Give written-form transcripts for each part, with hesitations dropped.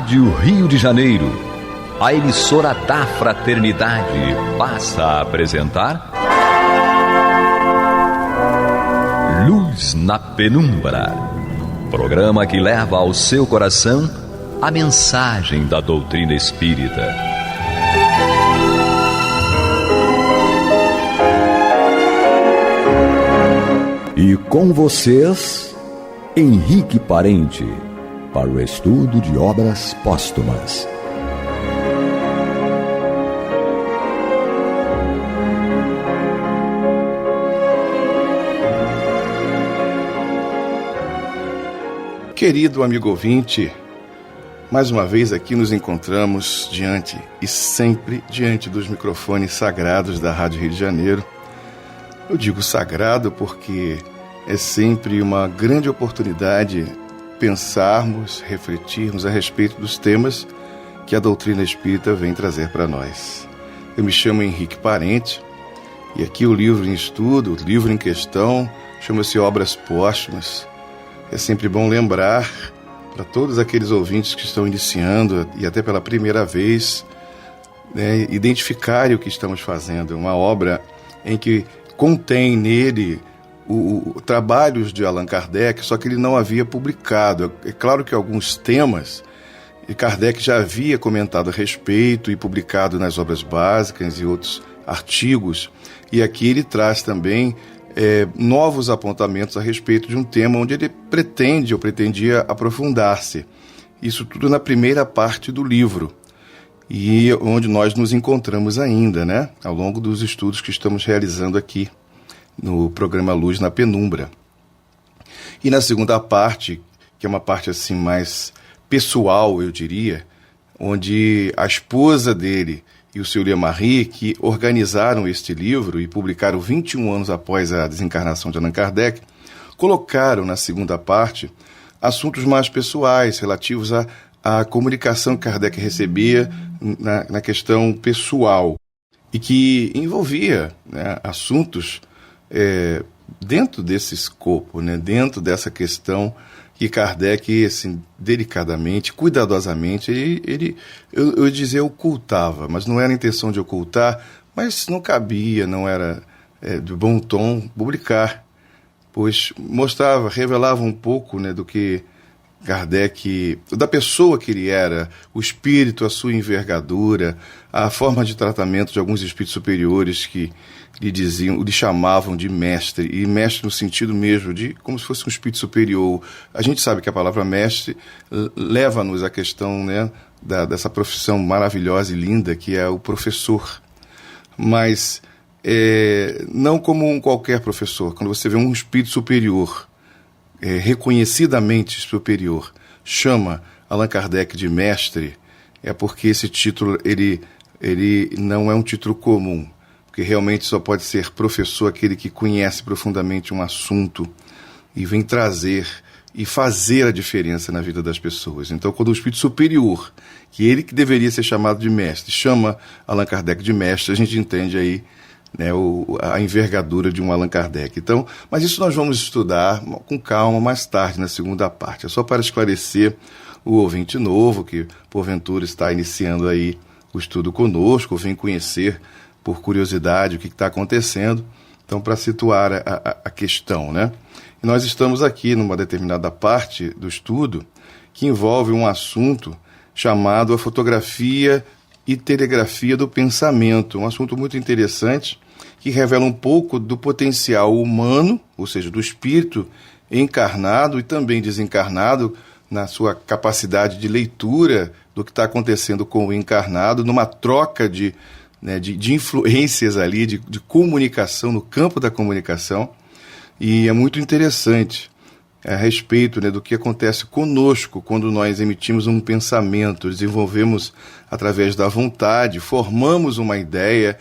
Rádio Rio de Janeiro, a emissora da Fraternidade, passa a apresentar Luz na Penumbra, programa que leva ao seu coração a mensagem da doutrina espírita. E com vocês, Henrique Parente, para o estudo de obras póstumas. Querido amigo ouvinte, mais uma vez aqui nos encontramos diante e sempre diante dos microfones sagrados da Rádio Rio de Janeiro. Eu digo sagrado porque é sempre uma grande oportunidade pensarmos, refletirmos a respeito dos temas que a doutrina espírita vem trazer para nós. Eu me chamo Henrique Parente e aqui o livro em estudo, o livro em questão, chama-se Obras Póstumas. É sempre bom lembrar para todos aqueles ouvintes que estão iniciando e até pela primeira vez, identificarem o que estamos fazendo. É uma obra em que contém nele trabalhos de Allan Kardec, só que ele não havia publicado. É claro que alguns temas Kardec já havia comentado a respeito e publicado nas obras básicas e outros artigos, e aqui ele traz também novos apontamentos a respeito de um tema onde ele pretendia aprofundar-se. Isso tudo na primeira parte do livro, e onde nós nos encontramos ainda, ao longo dos estudos que estamos realizando aqui no programa Luz na Penumbra. E na segunda parte, que é uma parte assim mais pessoal, eu diria, onde a esposa dele e o seu Marie, que organizaram este livro e publicaram 21 anos após a desencarnação de Allan Kardec, colocaram na segunda parte assuntos mais pessoais, relativos à comunicação que Kardec recebia na questão pessoal, e que envolvia assuntos dentro desse escopo, dentro dessa questão que Kardec, assim, delicadamente, cuidadosamente, eu dizia ocultava, mas não era a intenção de ocultar, mas não cabia, não era de bom tom publicar, pois mostrava, revelava um pouco do que Kardec, da pessoa que ele era, o espírito, a sua envergadura, a forma de tratamento de alguns espíritos superiores que lhe chamavam de mestre, e mestre no sentido mesmo de como se fosse um espírito superior. A gente sabe que a palavra mestre leva-nos à questão dessa profissão maravilhosa e linda que é o professor, mas não como um qualquer professor. Quando você vê um espírito superior, reconhecidamente superior, chama Allan Kardec de mestre, é porque esse título ele não é um título comum, porque realmente só pode ser professor aquele que conhece profundamente um assunto e vem trazer e fazer a diferença na vida das pessoas. Então, quando o espírito superior, que ele que deveria ser chamado de mestre, chama Allan Kardec de mestre, a gente entende aí a envergadura de um Allan Kardec. Então, mas isso nós vamos estudar com calma mais tarde, na segunda parte. É só para esclarecer o ouvinte novo que, porventura, está iniciando aí o estudo conosco, vem conhecer por curiosidade o que está acontecendo. Então, para situar a questão, E nós estamos aqui numa determinada parte do estudo que envolve um assunto chamado a fotografia e telegrafia do pensamento, um assunto muito interessante que revela um pouco do potencial humano, ou seja, do espírito encarnado e também desencarnado, na sua capacidade de leitura do que está acontecendo com o encarnado, numa troca de influências ali, de comunicação, no campo da comunicação. E é muito interessante a respeito do que acontece conosco quando nós emitimos um pensamento, desenvolvemos através da vontade, formamos uma ideia,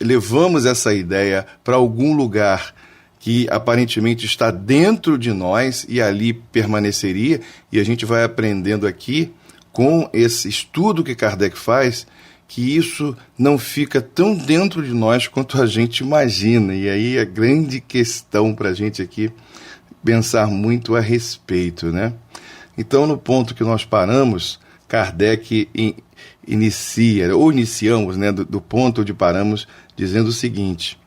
levamos essa ideia para algum lugar que aparentemente está dentro de nós e ali permaneceria, e a gente vai aprendendo aqui, com esse estudo que Kardec faz, que isso não fica tão dentro de nós quanto a gente imagina. E aí a grande questão para a gente aqui pensar muito a respeito, Então, no ponto que nós paramos, Kardec iniciamos, né, do ponto onde paramos, dizendo o seguinte,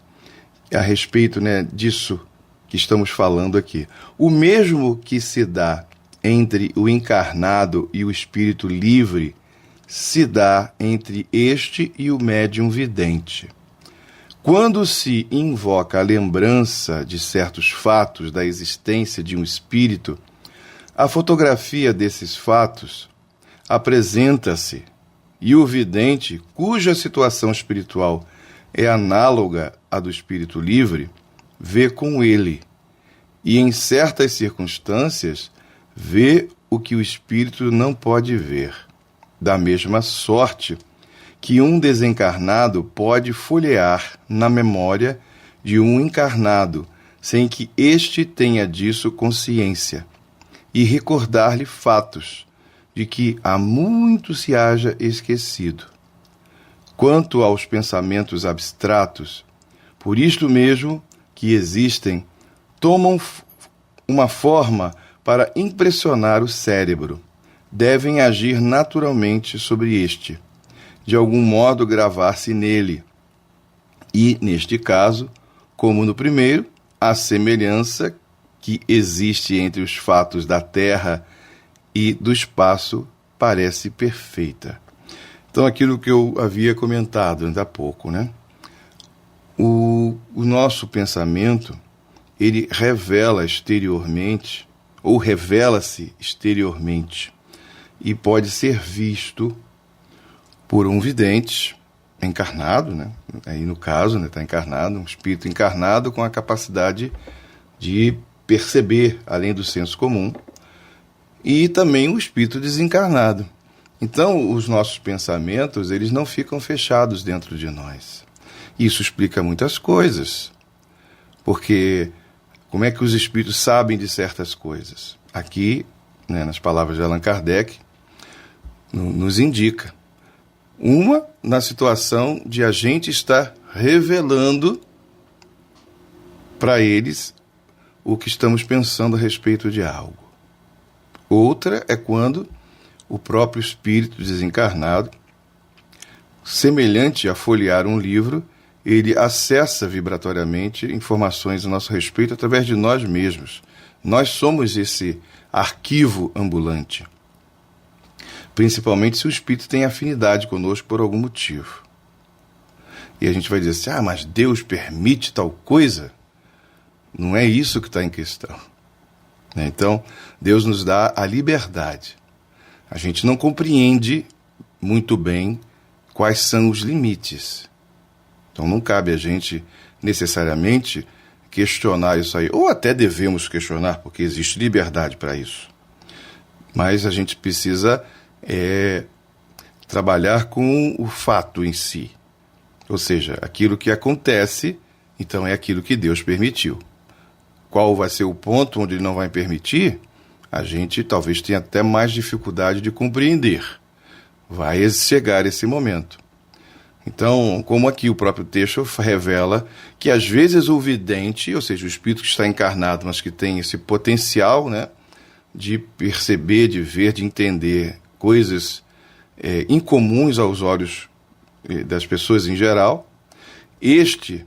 a respeito, né, disso que estamos falando aqui. O mesmo que se dá entre o encarnado e o espírito livre, se dá entre este e o médium vidente. Quando se invoca a lembrança de certos fatos da existência de um espírito, a fotografia desses fatos apresenta-se e o vidente, cuja situação espiritual é análoga à do espírito livre, vê com ele e, em certas circunstâncias, vê o que o espírito não pode ver. Da mesma sorte que um desencarnado pode folhear na memória de um encarnado, sem que este tenha disso consciência, e recordar-lhe fatos de que há muito se haja esquecido. Quanto aos pensamentos abstratos, por isto mesmo que existem, tomam uma forma para impressionar o cérebro. Devem agir naturalmente sobre este, de algum modo gravar-se nele. E, neste caso, como no primeiro, a semelhança que existe entre os fatos da Terra e do espaço parece perfeita. Então, aquilo que eu havia comentado ainda há pouco, né? O nosso pensamento, ele revela exteriormente, ou revela-se exteriormente, e pode ser visto por um vidente encarnado, né? Aí no caso, né, está encarnado, um espírito encarnado com a capacidade de perceber além do senso comum, e também o espírito desencarnado. Então, os nossos pensamentos, eles não ficam fechados dentro de nós. Isso explica muitas coisas, porque como é que os espíritos sabem de certas coisas? Aqui, né, nas palavras de Allan Kardec, nos indica. Uma, na situação de a gente estar revelando para eles o que estamos pensando a respeito de algo. Outra é quando o próprio espírito desencarnado, semelhante a folhear um livro, ele acessa vibratoriamente informações a nosso respeito através de nós mesmos. Nós somos esse arquivo ambulante. Principalmente se o espírito tem afinidade conosco por algum motivo. E a gente vai dizer assim, mas Deus permite tal coisa? Não é isso que está em questão. Então, Deus nos dá a liberdade. A gente não compreende muito bem quais são os limites. Então, não cabe a gente necessariamente questionar isso aí. Ou até devemos questionar, porque existe liberdade para isso. Mas a gente precisa trabalhar com o fato em si. Ou seja, aquilo que acontece, então é aquilo que Deus permitiu. Qual vai ser o ponto onde Ele não vai permitir? A gente talvez tenha até mais dificuldade de compreender. Vai chegar esse momento. Então, como aqui o próprio texto revela que às vezes o vidente, ou seja, o espírito que está encarnado, mas que tem esse potencial, né, de perceber, de ver, de entender coisas incomuns aos olhos das pessoas em geral, este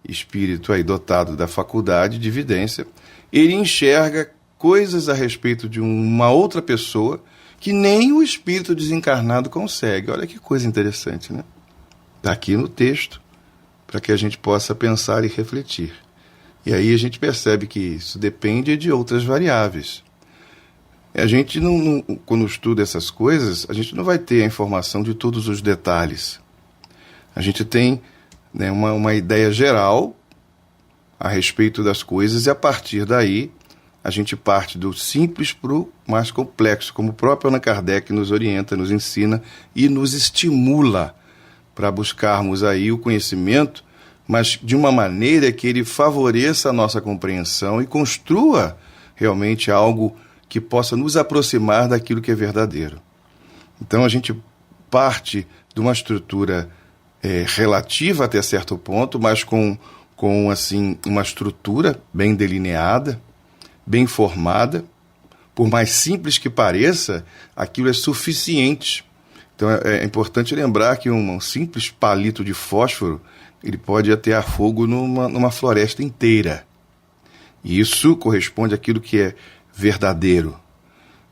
espírito aí dotado da faculdade de vidência, ele enxerga coisas a respeito de uma outra pessoa que nem o espírito desencarnado consegue. Olha que coisa interessante, né? Está aqui no texto, para que a gente possa pensar e refletir. E aí a gente percebe que isso depende de outras variáveis. A gente não, quando estuda essas coisas, a gente não vai ter a informação de todos os detalhes. A gente tem, né, uma ideia geral a respeito das coisas e a partir daí a gente parte do simples para o mais complexo, como o próprio Allan Kardec nos orienta, nos ensina e nos estimula para buscarmos aí o conhecimento, mas de uma maneira que ele favoreça a nossa compreensão e construa realmente algo que possa nos aproximar daquilo que é verdadeiro. Então a gente parte de uma estrutura relativa até certo ponto, mas com assim, uma estrutura bem delineada, bem formada, por mais simples que pareça, aquilo é suficiente. Então é importante lembrar que um simples palito de fósforo, ele pode atear fogo numa floresta inteira. E isso corresponde àquilo que é verdadeiro.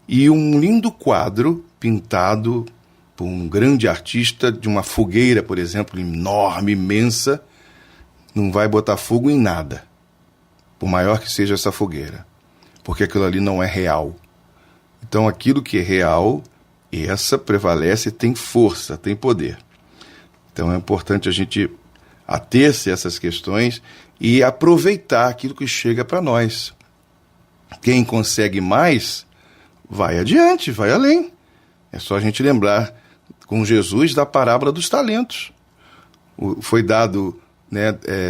E um lindo quadro pintado por um grande artista de uma fogueira, por exemplo, enorme, imensa, não vai botar fogo em nada, por maior que seja essa fogueira, porque aquilo ali não é real. Então aquilo que é real, essa prevalece, tem força, tem poder. Então é importante a gente ater-se a essas questões e aproveitar aquilo que chega para nós. Quem consegue mais, vai adiante, vai além. É só a gente lembrar com Jesus da parábola dos talentos. Foi dado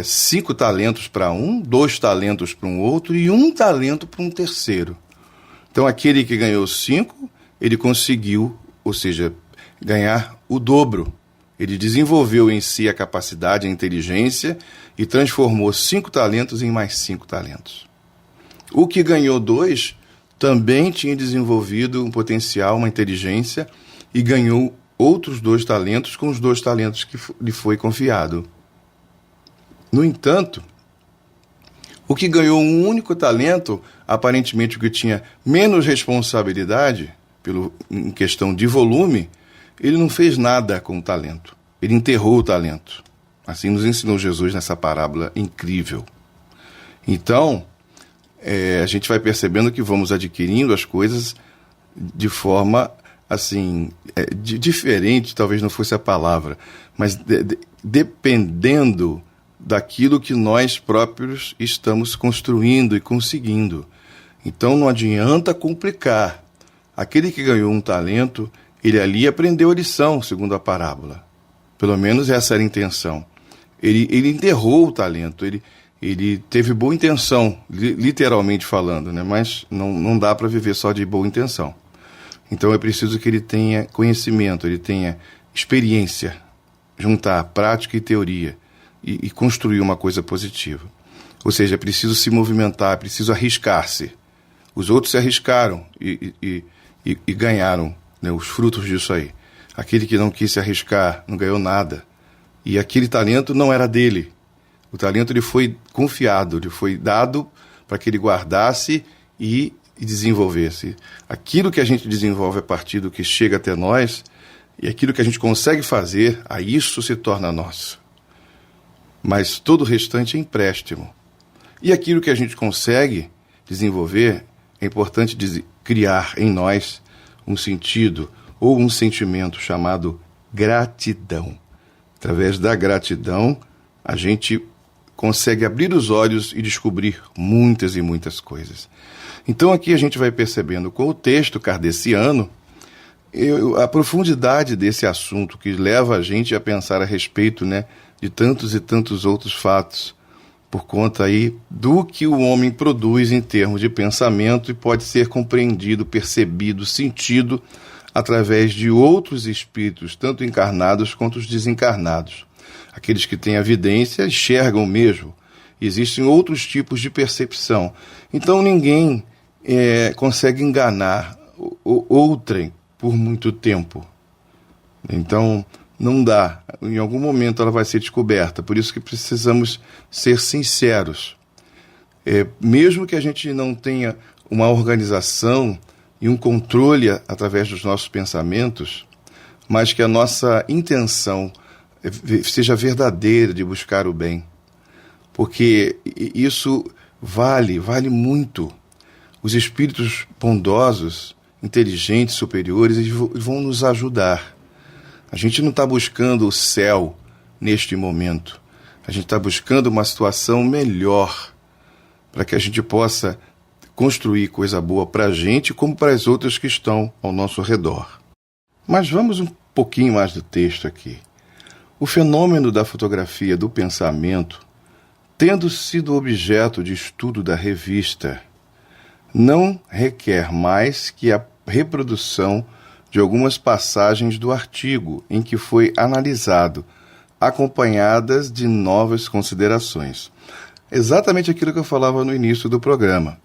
5 talentos para um, 2 talentos para um outro e 1 talento para um terceiro. Então aquele que ganhou 5, ele conseguiu, ou seja, ganhar o dobro. Ele desenvolveu em si a capacidade, a inteligência e transformou 5 talentos em mais 5 talentos. O que ganhou 2 também tinha desenvolvido um potencial, uma inteligência e ganhou outros 2 talentos com os 2 talentos que lhe foi confiado. No entanto, o que ganhou um único talento, aparentemente o que tinha menos responsabilidade, em questão de volume, ele não fez nada com o talento. Ele enterrou o talento. Assim nos ensinou Jesus nessa parábola incrível. Então, a gente vai percebendo que vamos adquirindo as coisas de forma, assim, diferente, talvez não fosse a palavra, mas dependendo daquilo que nós próprios estamos construindo e conseguindo. Então não adianta complicar. Aquele que ganhou um talento, ele ali aprendeu a lição, segundo a parábola. Pelo menos essa era a intenção. Ele enterrou o talento, ele teve boa intenção, literalmente falando, né? Mas não dá para viver só de boa intenção. Então é preciso que ele tenha conhecimento, ele tenha experiência, juntar prática e teoria e construir uma coisa positiva. Ou seja, é preciso se movimentar, é preciso arriscar-se. Os outros se arriscaram e ganharam, né, os frutos disso aí. Aquele que não quis se arriscar não ganhou nada. E aquele talento não era dele. O talento lhe foi confiado, lhe foi dado para que ele guardasse e desenvolvesse. Aquilo que a gente desenvolve a partir do que chega até nós e aquilo que a gente consegue fazer, a isso se torna nosso. Mas todo o restante é empréstimo. E aquilo que a gente consegue desenvolver, é importante criar em nós um sentido ou um sentimento chamado gratidão. Através da gratidão, a gente consegue abrir os olhos e descobrir muitas e muitas coisas. Então aqui a gente vai percebendo com o texto kardeciano a profundidade desse assunto que leva a gente a pensar a respeito, né, de tantos e tantos outros fatos, por conta aí do que o homem produz em termos de pensamento e pode ser compreendido, percebido, sentido através de outros espíritos, tanto encarnados quanto os desencarnados. Aqueles que têm a vidência enxergam mesmo. Existem outros tipos de percepção. Então ninguém consegue enganar outrem por muito tempo. Então não dá. Em algum momento ela vai ser descoberta. Por isso que precisamos ser sinceros. Mesmo que a gente não tenha uma organização e um controle através dos nossos pensamentos, mas que a nossa intenção seja verdadeira de buscar o bem. Porque isso vale muito. Os espíritos bondosos, inteligentes, superiores, eles vão nos ajudar. A gente não está buscando o céu neste momento. A gente está buscando uma situação melhor para que a gente possa construir coisa boa para a gente como para as outras que estão ao nosso redor. Mas vamos um pouquinho mais do texto aqui. O fenômeno da fotografia do pensamento, tendo sido objeto de estudo da revista, não requer mais que a reprodução de algumas passagens do artigo em que foi analisado, acompanhadas de novas considerações. Exatamente aquilo que eu falava no início do programa.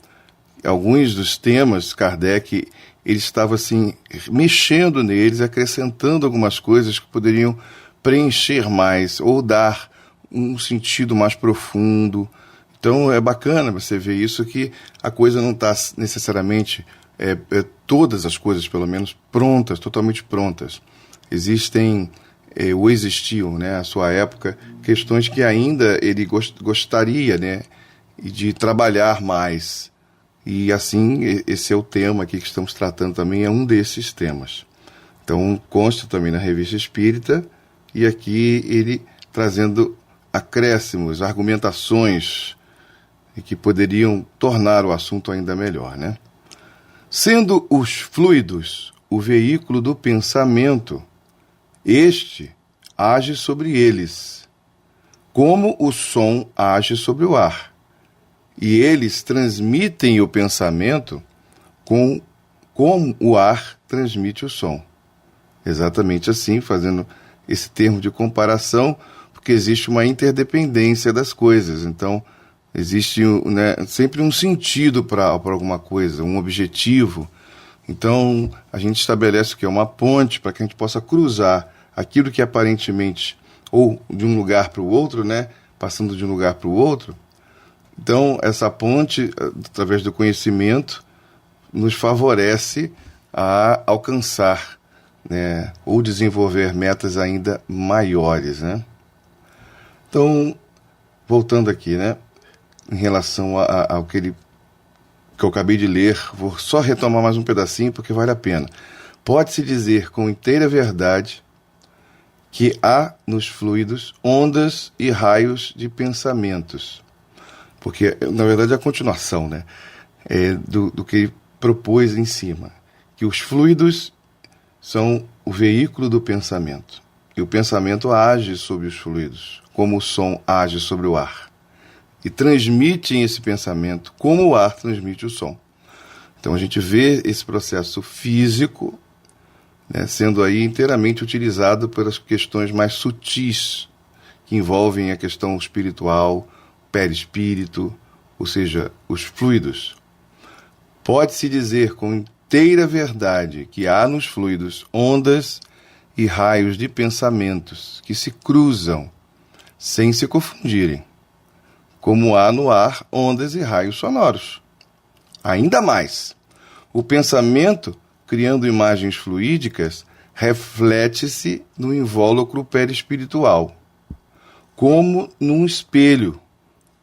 alguns dos temas, Kardec, ele estava assim, mexendo neles, acrescentando algumas coisas que poderiam preencher mais, ou dar um sentido mais profundo. Então é bacana você ver isso, que a coisa não está necessariamente, todas as coisas pelo menos, prontas, totalmente prontas. Existem, ou existiam, né, à sua época, questões que ainda ele gostaria, né, de trabalhar mais. E assim, esse é o tema aqui que estamos tratando também, é um desses temas. Então, consta também na Revista Espírita, e aqui ele trazendo acréscimos, argumentações que poderiam tornar o assunto ainda melhor, né? Sendo os fluidos o veículo do pensamento, este age sobre eles, como o som age sobre o ar. E eles transmitem o pensamento como o ar transmite o som. Exatamente assim, fazendo esse termo de comparação, porque existe uma interdependência das coisas. Então, existe, né, sempre um sentido para alguma coisa, um objetivo. Então, a gente estabelece o que é uma ponte para que a gente possa cruzar aquilo que aparentemente, ou de um lugar para o outro, né, passando de um lugar para o outro. Então, essa ponte, através do conhecimento, nos favorece a alcançar, né, ou desenvolver metas ainda maiores, né? Então, voltando aqui, né, em relação ao que eu acabei de ler, vou só retomar mais um pedacinho porque vale a pena. Pode-se dizer com inteira verdade que há nos fluidos ondas e raios de pensamentos. Porque, na verdade, é a continuação, né, do que ele propôs em cima. Que os fluidos são o veículo do pensamento. E o pensamento age sobre os fluidos, como o som age sobre o ar. E transmitem esse pensamento como o ar transmite o som. Então a gente vê esse processo físico, né, sendo aí inteiramente utilizado pelas questões mais sutis, que envolvem a questão espiritual, perispírito, ou seja, os fluidos. Pode-se dizer com inteira verdade que há nos fluidos ondas e raios de pensamentos que se cruzam sem se confundirem, como há no ar ondas e raios sonoros. Ainda mais, o pensamento, criando imagens fluídicas, reflete-se no invólucro perispiritual, como num espelho,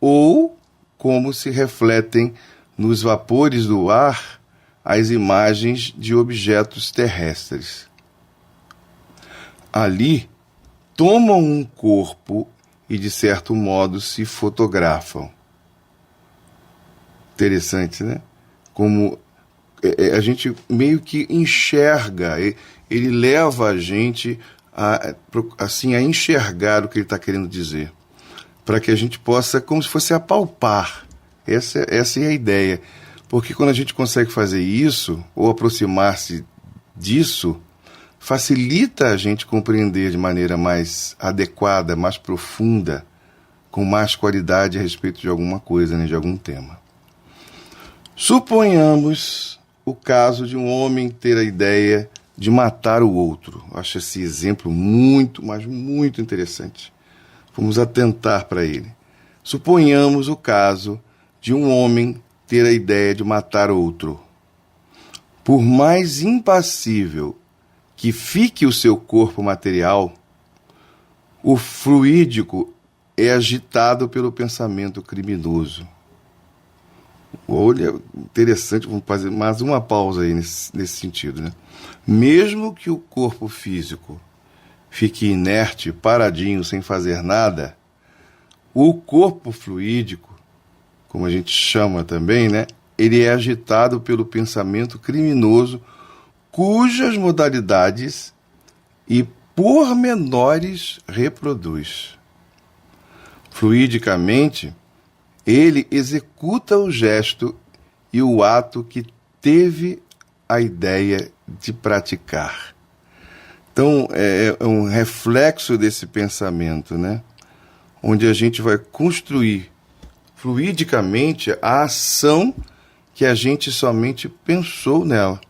ou como se refletem nos vapores do ar as imagens de objetos terrestres. Ali, tomam um corpo e, de certo modo, se fotografam. Interessante, né? Como a gente meio que enxerga, ele leva a gente a enxergar o que ele está querendo dizer, para que a gente possa, como se fosse apalpar. Essa é a ideia. Porque quando a gente consegue fazer isso, ou aproximar-se disso, facilita a gente compreender de maneira mais adequada, mais profunda, com mais qualidade a respeito de alguma coisa, né, de algum tema. Suponhamos o caso de um homem ter a ideia de matar o outro. Acho esse exemplo muito, mas muito interessante. Vamos atentar para ele. Suponhamos o caso de um homem ter a ideia de matar outro. Por mais impassível que fique o seu corpo material, o fluídico é agitado pelo pensamento criminoso. Olha, interessante, vamos fazer mais uma pausa aí nesse sentido, né? Mesmo que o corpo físico fique inerte, paradinho, sem fazer nada, o corpo fluídico, como a gente chama também, né, ele é agitado pelo pensamento criminoso, cujas modalidades e pormenores reproduz. Fluidicamente, ele executa o gesto e o ato que teve a ideia de praticar. Então, é um reflexo desse pensamento, né? Onde a gente vai construir fluidicamente a ação que a gente somente pensou nela.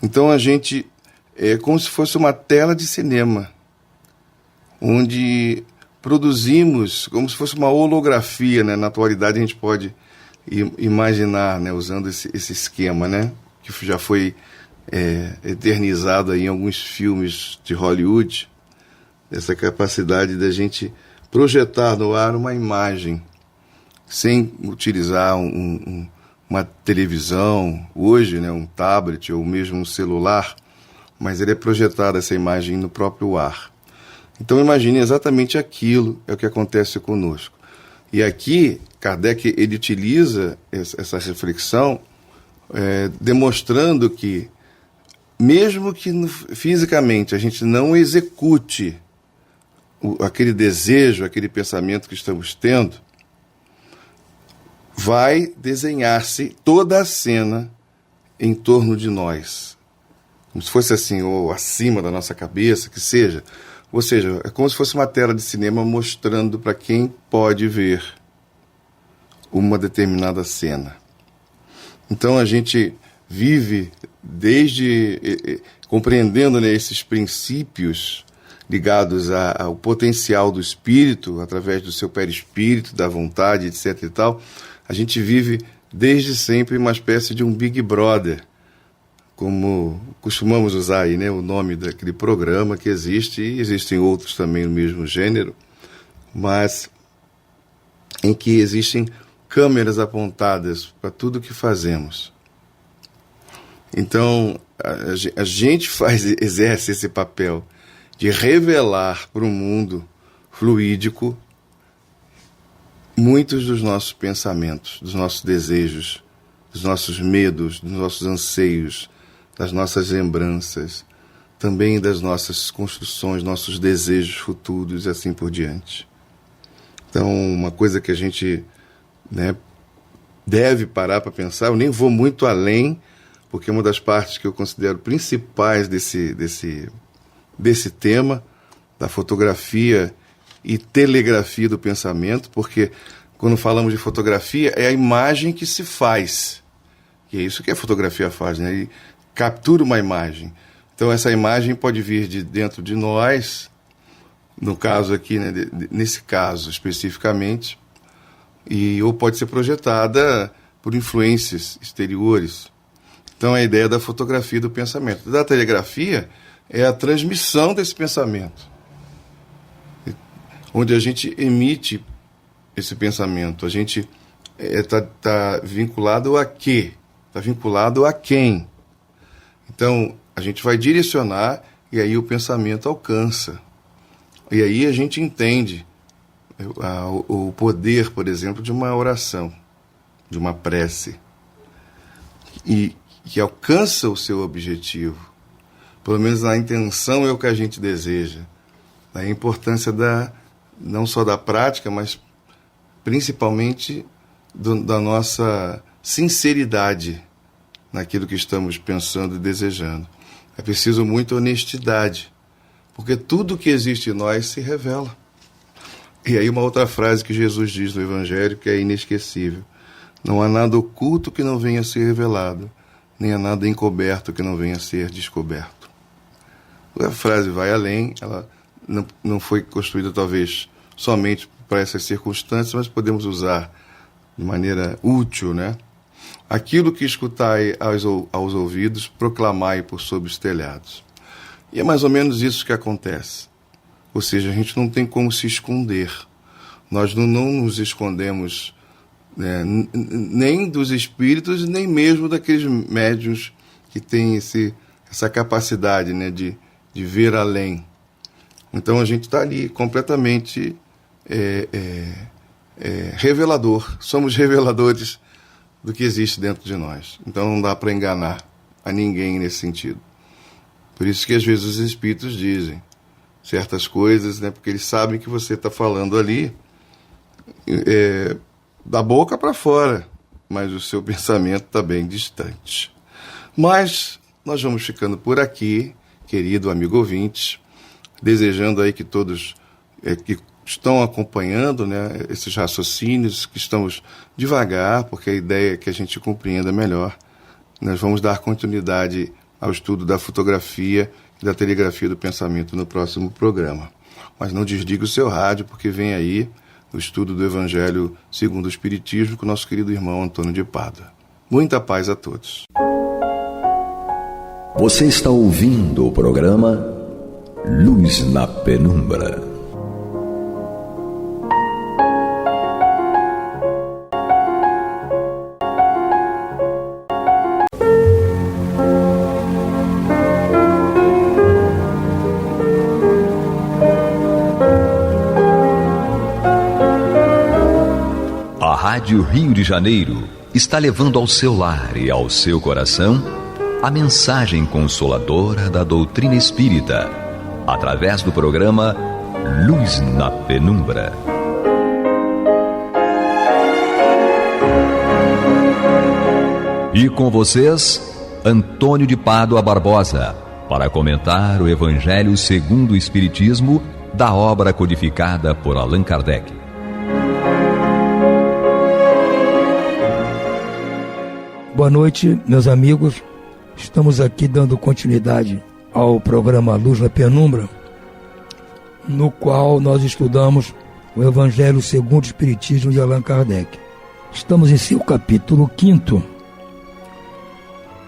Então a gente é como se fosse uma tela de cinema, onde produzimos como se fosse uma holografia, né? Na atualidade a gente pode imaginar, né? Usando esse esquema, né? Que já foi eternizado aí em alguns filmes de Hollywood, essa capacidade da gente projetar no ar uma imagem sem utilizar uma televisão, hoje, né? Um tablet ou mesmo um celular, mas ele é projetado, essa imagem, no próprio ar. Então imagine exatamente aquilo, é o que acontece conosco. E aqui, Kardec, ele utiliza essa reflexão demonstrando que, mesmo que fisicamente a gente não execute aquele desejo, aquele pensamento que estamos tendo, vai desenhar-se toda a cena em torno de nós. Como se fosse assim, ou acima da nossa cabeça, que seja. Ou seja, é como se fosse uma tela de cinema mostrando para quem pode ver uma determinada cena. Então a gente vive compreendendo, né, esses princípios ligados ao potencial do espírito, através do seu perispírito, da vontade, etc. e tal. A gente vive desde sempre uma espécie de um Big Brother, como costumamos usar aí, né, o nome daquele programa que existe, e existem outros também no mesmo gênero, mas em que existem câmeras apontadas para tudo que fazemos. Então, a gente exerce esse papel de revelar para o mundo fluídico muitos dos nossos pensamentos, dos nossos desejos, dos nossos medos, dos nossos anseios, das nossas lembranças, também das nossas construções, nossos desejos futuros e assim por diante. Então, uma coisa que a gente, né, deve parar para pensar, eu nem vou muito além, porque uma das partes que eu considero principais desse tema, da fotografia e telegrafia do pensamento, porque quando falamos de fotografia, é a imagem que se faz. E é isso que a fotografia faz, né? E captura uma imagem. Então essa imagem pode vir de dentro de nós, no caso aqui, né, nesse caso especificamente, ou pode ser projetada por influências exteriores. Então a ideia da fotografia do pensamento. Da telegrafia é a transmissão desse pensamento, onde a gente emite esse pensamento. A gente está vinculado a quê? Está vinculado a quem? Então, a gente vai direcionar e aí o pensamento alcança. E aí a gente entende o poder, por exemplo, de uma oração, de uma prece, e que alcança o seu objetivo. Pelo menos a intenção é o que a gente deseja. A importância não só da prática, mas principalmente da nossa sinceridade naquilo que estamos pensando e desejando. É preciso muita honestidade, porque tudo que existe em nós se revela. E aí uma outra frase que Jesus diz no Evangelho, que é inesquecível: não há nada oculto que não venha a ser revelado, nem há nada encoberto que não venha a ser descoberto. A frase vai além, ela não foi construída talvez somente para essas circunstâncias, mas podemos usar de maneira útil, né? Aquilo que escutai aos ouvidos, proclamai por sobre os telhados. E é mais ou menos isso que acontece. Ou seja, a gente não tem como se esconder. Nós não nos escondemos, né, nem dos espíritos, nem mesmo daqueles médiuns que têm essa capacidade, né, de ver além. Então a gente está ali completamente revelador. Somos reveladores do que existe dentro de nós. Então não dá para enganar a ninguém nesse sentido. Por isso que às vezes os espíritos dizem certas coisas, né, porque eles sabem que você está falando ali da boca para fora, mas o seu pensamento está bem distante. Mas nós vamos ficando por aqui, querido amigo ouvinte, desejando aí que todos que estão acompanhando, né, esses raciocínios, que estamos devagar, porque a ideia é que a gente compreenda melhor. Nós vamos dar continuidade ao estudo da fotografia e da telegrafia do pensamento no próximo programa. Mas não desligue o seu rádio, porque vem aí o estudo do Evangelho segundo o Espiritismo com o nosso querido irmão Antônio de Pádua. Muita paz a todos. Você está ouvindo o programa Luz na Penumbra. A Rádio Rio de Janeiro está levando ao seu lar e ao seu coração a mensagem consoladora da doutrina espírita, através do programa Luz na Penumbra. E com vocês, Antônio de Pádua Barbosa, para comentar o Evangelho segundo o Espiritismo da obra codificada por Allan Kardec. Boa noite, meus amigos. Estamos aqui dando continuidade ao programa Luz na Penumbra, no qual nós estudamos o Evangelho segundo o Espiritismo de Allan Kardec. Estamos em seu capítulo 5º,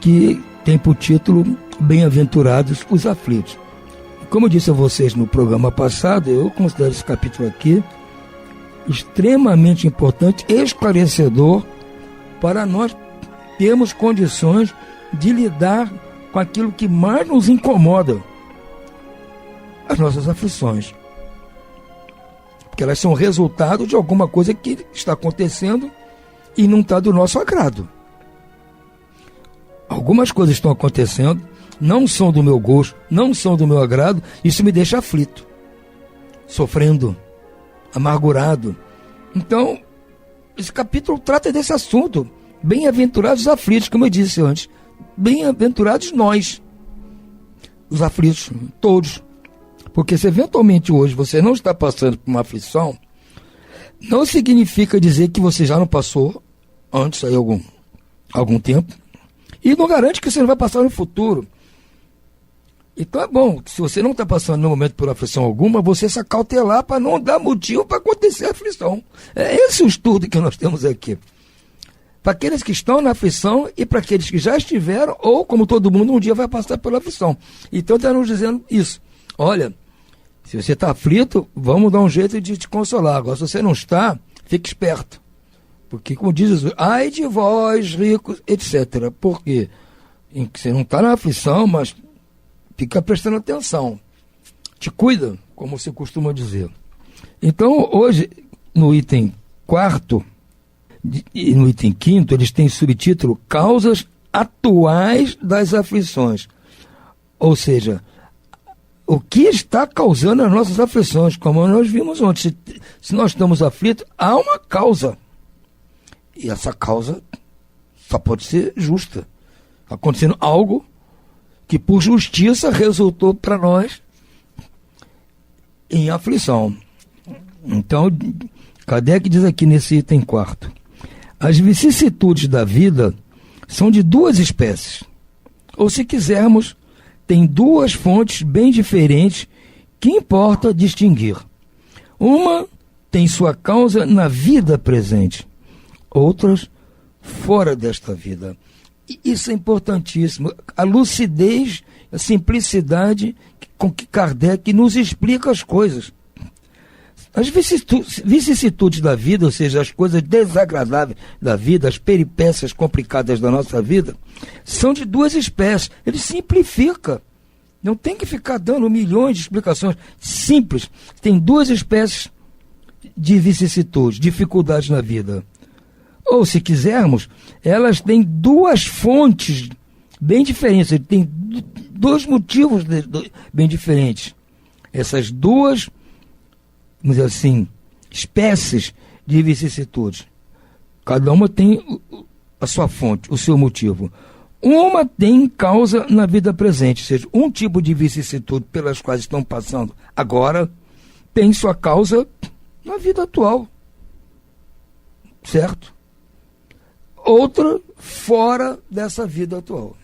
que tem por título Bem-aventurados os aflitos. Como eu disse a vocês no programa passado, eu considero esse capítulo aqui extremamente importante, esclarecedor, para nós termos condições de lidar com aquilo que mais nos incomoda, as nossas aflições. Porque elas são resultado de alguma coisa que está acontecendo e não está do nosso agrado. Algumas coisas estão acontecendo, não são do meu gosto, não são do meu agrado, isso me deixa aflito, sofrendo, amargurado. Então, esse capítulo trata desse assunto. Bem-aventurados os aflitos, como eu disse antes. Bem-aventurados nós, os aflitos, todos. Porque se eventualmente hoje você não está passando por uma aflição, não significa dizer que você já não passou antes, aí algum tempo, e não garante que você não vai passar no futuro. Então é bom que, se você não está passando no momento por aflição alguma, você se acautelar para não dar motivo para acontecer a aflição. É esse o estudo que nós temos aqui. Para aqueles que estão na aflição e para aqueles que já estiveram, ou como todo mundo, um dia vai passar pela aflição. Então está nos dizendo isso. Olha, se você está aflito, vamos dar um jeito de te consolar. Agora, se você não está, fique esperto. Porque, como diz Jesus, ai de vós, ricos, etc. Por quê? Você não está na aflição, mas fica prestando atenção. Te cuida, como se costuma dizer. Então, hoje, no item 4º, e no item 5º, eles têm subtítulo Causas Atuais das Aflições. Ou seja, o que está causando as nossas aflições, como nós vimos ontem. Se nós estamos aflitos, há uma causa. E essa causa só pode ser justa. Acontecendo algo que por justiça resultou para nós em aflição. Então, Kardec diz aqui nesse item 4º: as vicissitudes da vida são de duas espécies, ou, se quisermos, tem duas fontes bem diferentes que importa distinguir. Uma tem sua causa na vida presente, outras fora desta vida. E isso é importantíssimo, a lucidez, a simplicidade com que Kardec nos explica as coisas. As vicissitudes da vida, ou seja, as coisas desagradáveis da vida, as peripécias complicadas da nossa vida, são de duas espécies. Ele simplifica. Não tem que ficar dando milhões de explicações. Simples. Tem duas espécies de vicissitudes, dificuldades na vida. Ou, se quisermos, elas têm duas fontes bem diferentes. Ele tem dois motivos bem diferentes. Essas duas, vamos dizer assim, espécies de vicissitudes. Cada uma tem a sua fonte, o seu motivo. Uma tem causa na vida presente, ou seja, um tipo de vicissitude pelas quais estão passando agora tem sua causa na vida atual. Certo? Outra fora dessa vida atual.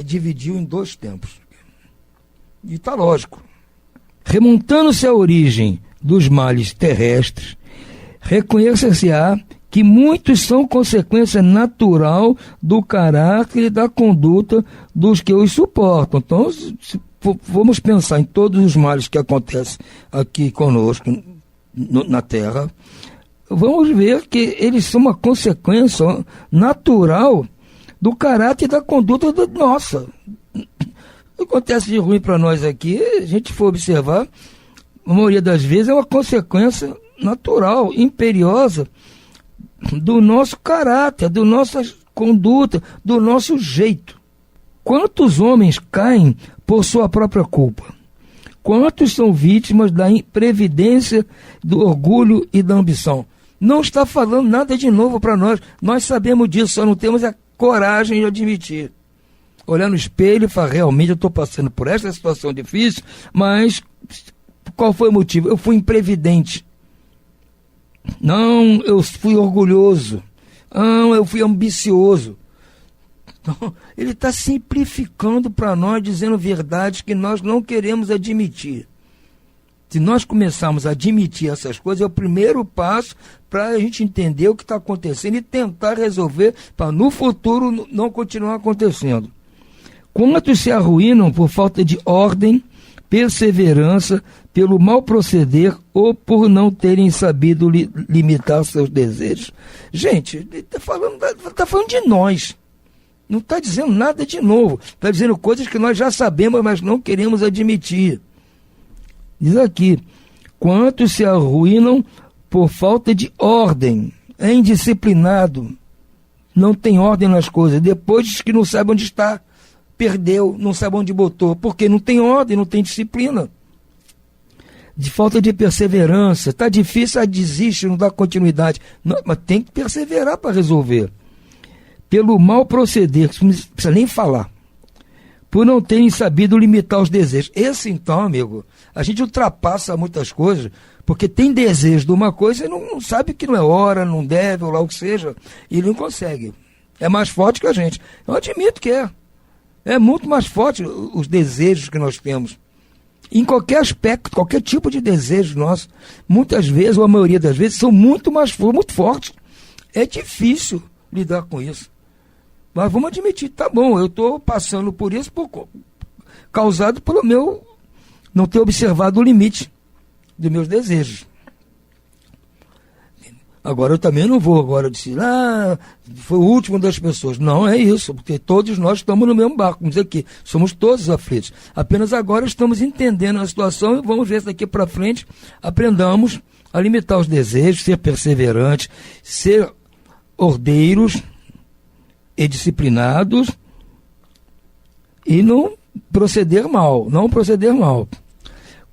Dividiu em 2 tempos. E está lógico. Remontando-se à origem dos males terrestres, reconhecer-se-á que muitos são consequência natural do caráter e da conduta dos que os suportam. Então, se vamos pensar em todos os males que acontecem aqui conosco na Terra, vamos ver que eles são uma consequência natural do caráter e da conduta nossa. O que acontece de ruim para nós aqui, a gente for observar, a maioria das vezes é uma consequência natural, imperiosa, do nosso caráter, da nossa conduta, do nosso jeito. Quantos homens caem por sua própria culpa? Quantos são vítimas da imprevidência, do orgulho e da ambição? Não está falando nada de novo para nós. Nós sabemos disso, só não temos a coragem de admitir. Olhar no espelho e falar, realmente eu estou passando por essa situação difícil, mas qual foi o motivo? Eu fui imprevidente. Não, eu fui orgulhoso. Não, eu fui ambicioso. Então, ele está simplificando para nós, dizendo verdades que nós não queremos admitir. Se nós começarmos a admitir essas coisas, é o primeiro passo para a gente entender o que está acontecendo e tentar resolver para no futuro não continuar acontecendo. Quantos se arruinam por falta de ordem, perseverança, pelo mau proceder ou por não terem sabido limitar seus desejos? Gente, ele está falando de nós. Não está dizendo nada de novo. Está dizendo coisas que nós já sabemos, mas não queremos admitir. Diz aqui, quantos se arruinam por falta de ordem, é indisciplinado, não tem ordem nas coisas, depois diz que não sabe onde está, perdeu, não sabe onde botou, porque não tem ordem, não tem disciplina. De falta de perseverança, está difícil, desiste, não dá continuidade, não, mas tem que perseverar para resolver. Pelo mau proceder, não precisa nem falar, por não terem sabido limitar os desejos. Esse então, amigo, a gente ultrapassa muitas coisas, porque tem desejo de uma coisa e não sabe que não é hora, não deve, ou lá o que seja, e não consegue. É mais forte que a gente. Eu admito que é. É muito mais forte os desejos que nós temos. Em qualquer aspecto, qualquer tipo de desejo nosso, muitas vezes, ou a maioria das vezes, são muito fortes. É difícil lidar com isso. Mas vamos admitir, tá bom, eu estou passando por isso causado pelo meu não ter observado o limite dos meus desejos. Agora eu também não vou dizer, foi o último das pessoas. Não é isso, porque todos nós estamos no mesmo barco, vamos dizer que somos todos aflitos. Apenas agora estamos entendendo a situação e vamos ver se daqui para frente aprendamos a limitar os desejos, ser perseverantes, ser ordeiros e disciplinados e não proceder mal.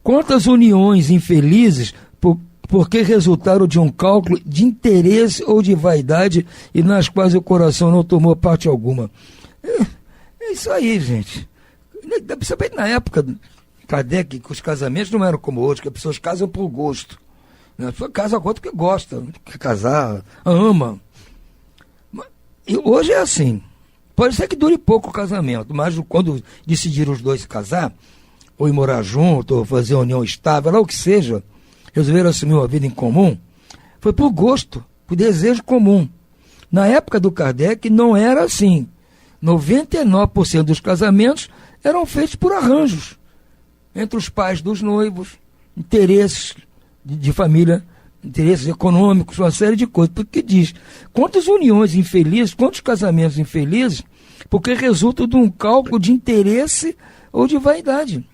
Quantas uniões infelizes porque resultaram de um cálculo de interesse ou de vaidade e nas quais o coração não tomou parte alguma. É isso aí, gente. Na época de Kardec, que os casamentos não eram como hoje, que as pessoas casam por gosto. As pessoas casam com outro que gosta, quer casar, ama. E hoje é assim. Pode ser que dure pouco o casamento, mas quando decidiram os dois se casar, ou ir morar junto, ou fazer uma união estável, lá o que seja, resolveram assumir uma vida em comum, foi por gosto, por desejo comum. Na época do Kardec não era assim. 99% dos casamentos eram feitos por arranjos entre os pais dos noivos, interesses de família, interesses econômicos, uma série de coisas. Porque diz, quantas uniões infelizes, quantos casamentos infelizes, porque resultam de um cálculo de interesse ou de vaidade.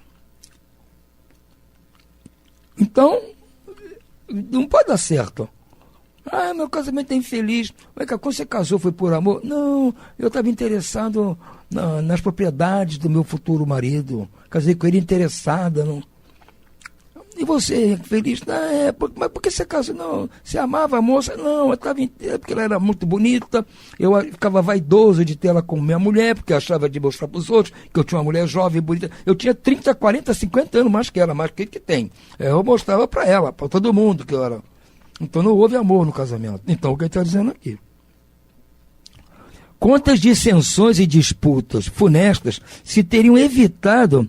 Então, não pode dar certo. Meu casamento é infeliz. Mas quando você casou foi por amor? Não, eu estava interessado nas propriedades do meu futuro marido. Casei com ele interessada. Não. E você, feliz? Mas por que você casou? Não, você amava a moça? Não, eu estava inteira, porque ela era muito bonita, eu ficava vaidoso de ter ela como minha mulher, porque eu achava de mostrar para os outros que eu tinha uma mulher jovem, bonita. Eu tinha 30, 40, 50 anos mais que ela, mais que tem. Eu mostrava para ela, para todo mundo que eu era. Então não houve amor no casamento. Então o que ele está dizendo aqui? Quantas dissensões e disputas funestas se teriam evitado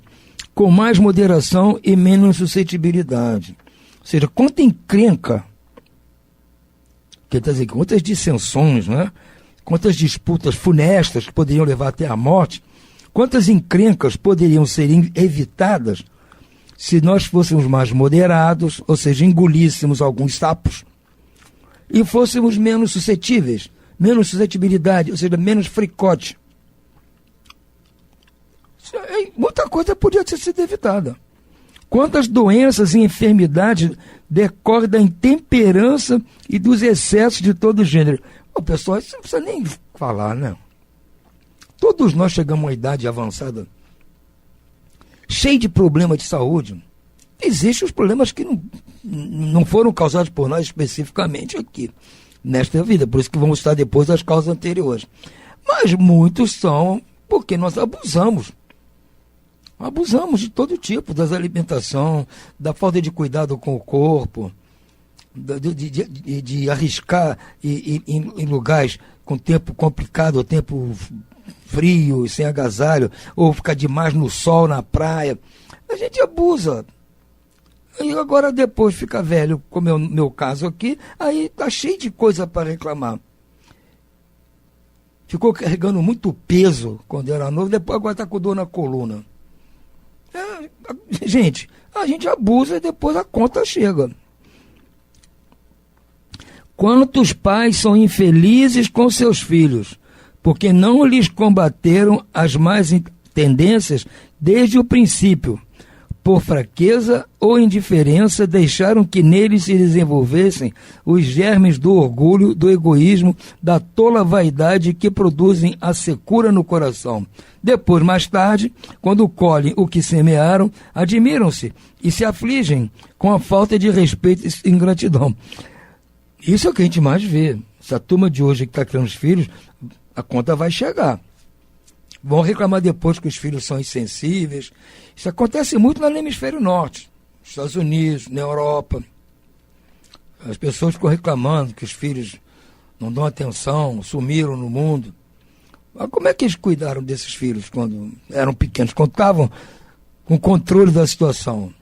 com mais moderação e menos suscetibilidade. Ou seja, quanta encrenca, quer dizer, quantas dissensões, né? Quantas disputas funestas que poderiam levar até a morte, quantas encrencas poderiam ser evitadas se nós fôssemos mais moderados, ou seja, engolíssemos alguns sapos, e fôssemos menos suscetíveis, menos suscetibilidade, ou seja, menos fricote. Muita coisa podia ter sido evitada. Quantas doenças e enfermidades decorrem da intemperança e dos excessos de todo gênero. Pessoal, isso não precisa nem falar, né? Todos nós chegamos a uma idade avançada, cheio de problemas de saúde. Existem os problemas que não foram causados por nós especificamente aqui, nesta vida. Por isso que vamos estar depois das causas anteriores. Mas muitos são porque nós abusamos. Abusamos de todo tipo, das alimentação, da falta de cuidado com o corpo, de arriscar em lugares com tempo complicado, tempo frio, sem agasalho, ou ficar demais no sol, na praia. A gente abusa. E agora depois fica velho, como é o meu caso aqui, aí tá cheio de coisa para reclamar. Ficou carregando muito peso quando era novo, depois agora está com dor na coluna. Gente, a gente abusa e depois a conta chega. Quantos pais são infelizes com seus filhos, porque não lhes combateram as más tendências desde o princípio. Por fraqueza ou indiferença, deixaram que neles se desenvolvessem os germes do orgulho, do egoísmo, da tola vaidade que produzem a secura no coração. Depois, mais tarde, quando colhem o que semearam, admiram-se e se afligem com a falta de respeito e ingratidão. Isso é o que a gente mais vê. Essa turma de hoje que está criando os filhos, a conta vai chegar. Vão reclamar depois que os filhos são insensíveis. Isso acontece muito lá no hemisfério norte, nos Estados Unidos, na Europa. As pessoas ficam reclamando que os filhos não dão atenção, sumiram no mundo. Mas como é que eles cuidaram desses filhos quando eram pequenos, quando estavam com controle da situação?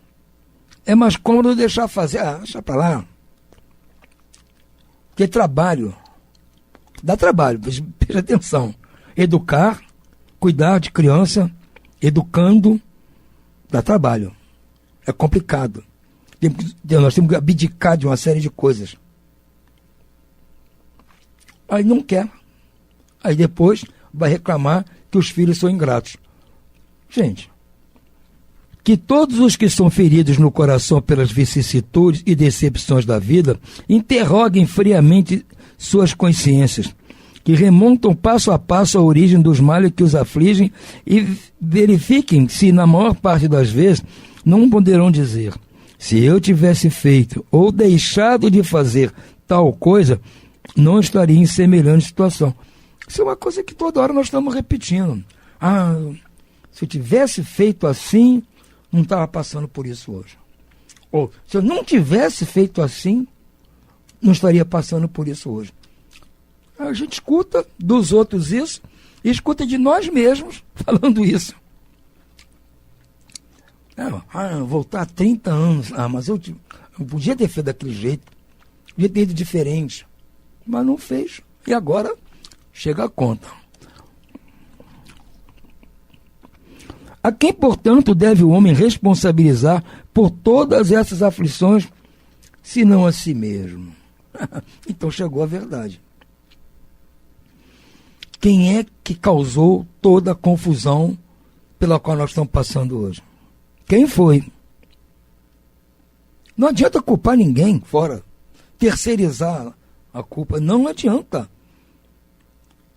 É mais cômodo deixar fazer, deixa para lá. Porque trabalho, dá trabalho, veja atenção. Educar, cuidar de criança, educando, dá trabalho. É complicado. Nós temos que abdicar de uma série de coisas. Aí não quer. Aí depois vai reclamar que os filhos são ingratos. Gente, que todos os que são feridos no coração pelas vicissitudes e decepções da vida interroguem friamente suas consciências, que remontam passo a passo a origem dos males que os afligem e verifiquem se, na maior parte das vezes, não poderão dizer: se eu tivesse feito ou deixado de fazer tal coisa, não estaria em semelhante situação. Isso é uma coisa que toda hora nós estamos repetindo. Se eu tivesse feito assim, não estava passando por isso hoje. Ou, se eu não tivesse feito assim, não estaria passando por isso hoje. A gente escuta dos outros isso e escuta de nós mesmos falando isso. Voltar 30 anos. Mas eu podia ter feito daquele jeito. Podia ter ido diferente. Mas não fez. E agora chega a conta. A quem, portanto, deve o homem responsabilizar por todas essas aflições, se não a si mesmo? Então chegou a verdade. Quem é que causou toda a confusão pela qual nós estamos passando hoje? Quem foi? Não adianta culpar ninguém fora, terceirizar a culpa, não adianta.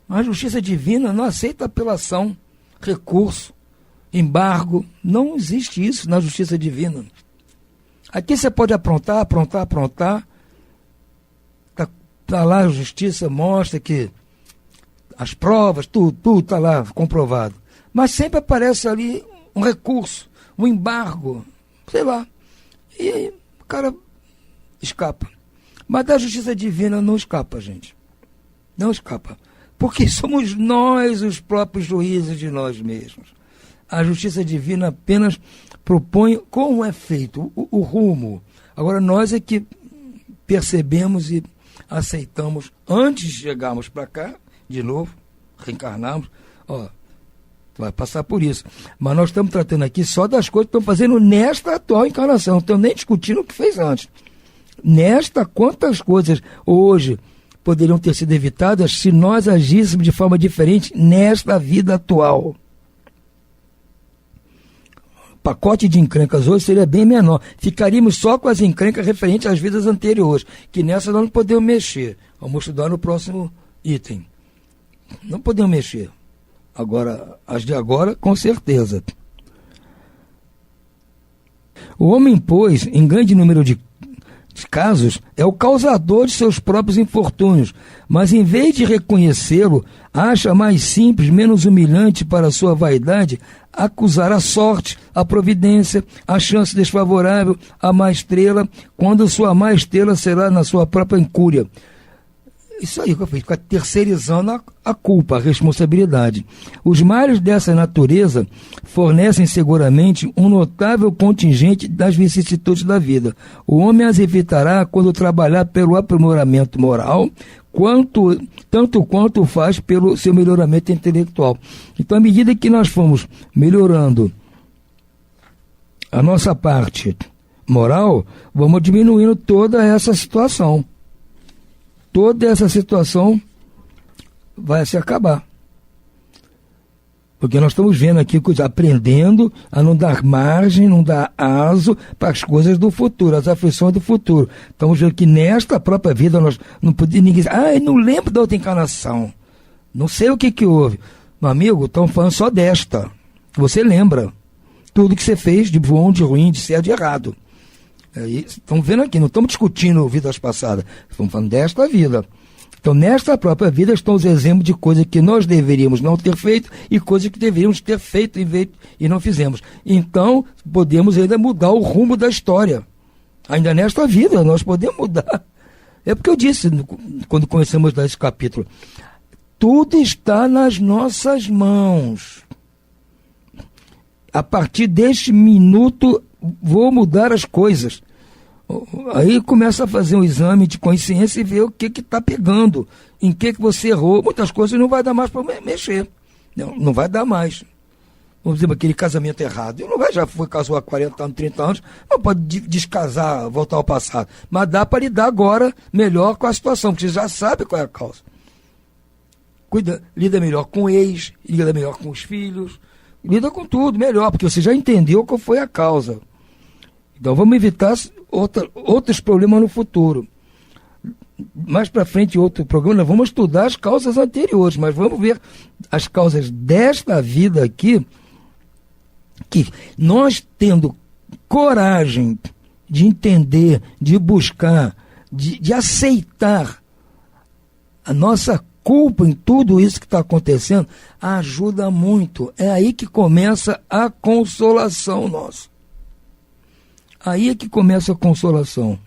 A justiça divina não aceita apelação, recurso, embargo. Não existe isso na justiça divina. Aqui você pode aprontar. Tá lá, a justiça mostra que as provas, tudo está lá comprovado. Mas sempre aparece ali um recurso, um embargo, sei lá. E aí o cara escapa. Mas da justiça divina não escapa, gente. Não escapa. Porque somos nós os próprios juízes de nós mesmos. A justiça divina apenas propõe como é feito, o rumo. Agora nós é que percebemos e aceitamos, antes de chegarmos para cá, de novo, reencarnarmos, vai passar por isso. Mas nós estamos tratando aqui só das coisas que estão fazendo nesta atual encarnação. Não estamos nem discutindo o que fez antes. Quantas coisas hoje poderiam ter sido evitadas se nós agíssemos de forma diferente nesta vida atual. O pacote de encrencas hoje seria bem menor. Ficaríamos só com as encrencas referentes às vidas anteriores, que nessa nós não podemos mexer. Vamos estudar no próximo item. Não podemos mexer. Agora, as de agora, com certeza. O homem, pois, em grande número de casos, é o causador de seus próprios infortúnios, mas em vez de reconhecê-lo, acha mais simples, menos humilhante para a sua vaidade acusar a sorte, a providência, a chance desfavorável, a má estrela, quando sua má estrela será na sua própria incúria. Isso aí que eu fiz, fica terceirizando a culpa, a responsabilidade. Os males dessa natureza fornecem seguramente um notável contingente das vicissitudes da vida. O homem as evitará quando trabalhar pelo aprimoramento moral, tanto quanto faz pelo seu melhoramento intelectual. Então, à medida que nós fomos melhorando a nossa parte moral, vamos diminuindo toda essa situação. Toda essa situação vai se acabar. Porque nós estamos vendo aqui, aprendendo a não dar margem, não dar aso para as coisas do futuro, as aflições do futuro. Estamos vendo que nesta própria vida nós não podemos ninguém dizer, eu não lembro da outra encarnação. Não sei o que houve. Meu amigo, estamos falando só desta. Você lembra tudo que você fez de bom, de ruim, de certo, de errado. Estamos vendo aqui, não estamos discutindo vidas passadas, estamos falando desta vida. Então, nesta própria vida estão os exemplos de coisas que nós deveríamos não ter feito e coisas que deveríamos ter feito e não fizemos. Então, podemos ainda mudar o rumo da história. Ainda nesta vida, nós podemos mudar. É porque eu disse, quando começamos a dar esse capítulo, tudo está nas nossas mãos. A partir deste minuto, vou mudar as coisas. Aí começa a fazer um exame de consciência e ver o que está pegando, em que você errou. Muitas coisas não vai dar mais para mexer. Não vai dar mais. Vamos dizer, aquele casamento errado. Não vai, já foi, casou há 40 anos, 30 anos, não pode descasar, voltar ao passado. Mas dá para lidar agora melhor com a situação, porque você já sabe qual é a causa. Lida melhor com o ex, lida melhor com os filhos, lida com tudo melhor, porque você já entendeu qual foi a causa. Então vamos evitar outros problemas no futuro. Mais para frente, outro programa, nós vamos estudar as causas anteriores, mas vamos ver as causas desta vida aqui, que nós tendo coragem de entender, de buscar, de aceitar a nossa culpa em tudo isso que está acontecendo, ajuda muito. É aí que começa a consolação nossa. Aí é que começa a consolação.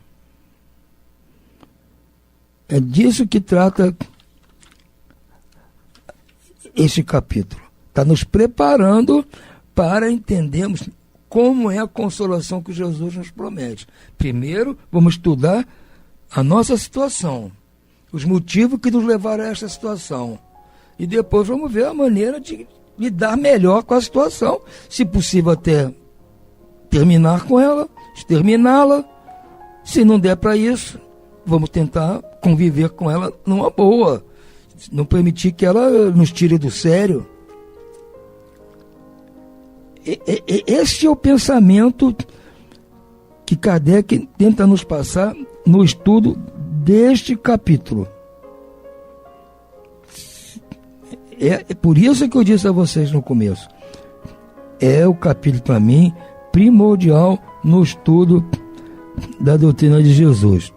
É disso que trata este capítulo. Está nos preparando para entendermos como é a consolação que Jesus nos promete. Primeiro, vamos estudar a nossa situação, os motivos que nos levaram a esta situação. E depois vamos ver a maneira de lidar melhor com a situação. Se possível, até terminar com ela, exterminá-la. Se não der para isso, vamos tentar conviver com ela numa boa. Não permitir que ela nos tire do sério. Este é o pensamento que Kardec tenta nos passar no estudo deste capítulo. É por isso que eu disse a vocês no começo. É o capítulo, para mim, primordial no estudo da doutrina de Jesus.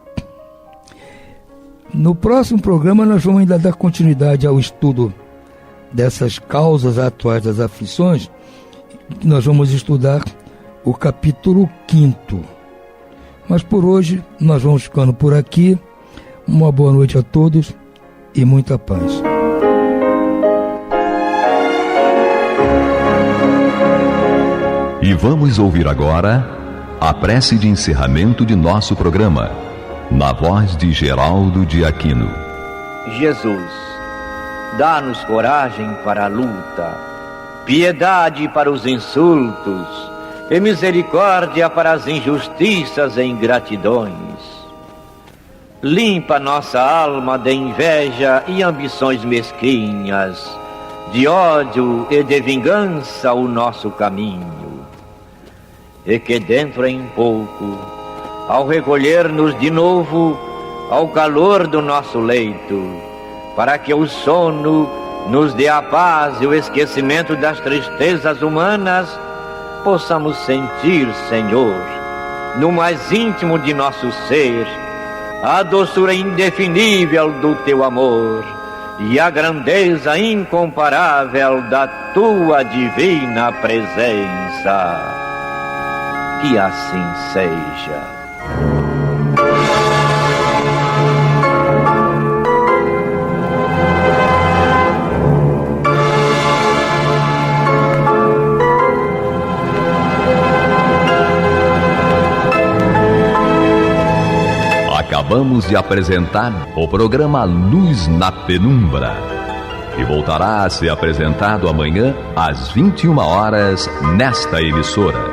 No próximo programa nós vamos ainda dar continuidade ao estudo dessas causas atuais das aflições. Nós vamos estudar o capítulo 5º. Mas por hoje nós vamos ficando por aqui. Uma boa noite a todos e muita paz. E vamos ouvir agora a prece de encerramento de nosso programa, na voz de Geraldo de Aquino. Jesus, dá-nos coragem para a luta, piedade para os insultos e misericórdia para as injustiças e ingratidões. Limpa nossa alma de inveja e ambições mesquinhas, de ódio e de vingança o nosso caminho. E que dentro em pouco, ao recolher-nos de novo ao calor do nosso leito, para que o sono nos dê a paz e o esquecimento das tristezas humanas, possamos sentir, Senhor, no mais íntimo de nosso ser, a doçura indefinível do Teu amor e a grandeza incomparável da Tua divina presença. Que assim seja. Acabamos de apresentar o programa Luz na Penumbra, que voltará a ser apresentado amanhã às 21 horas nesta emissora.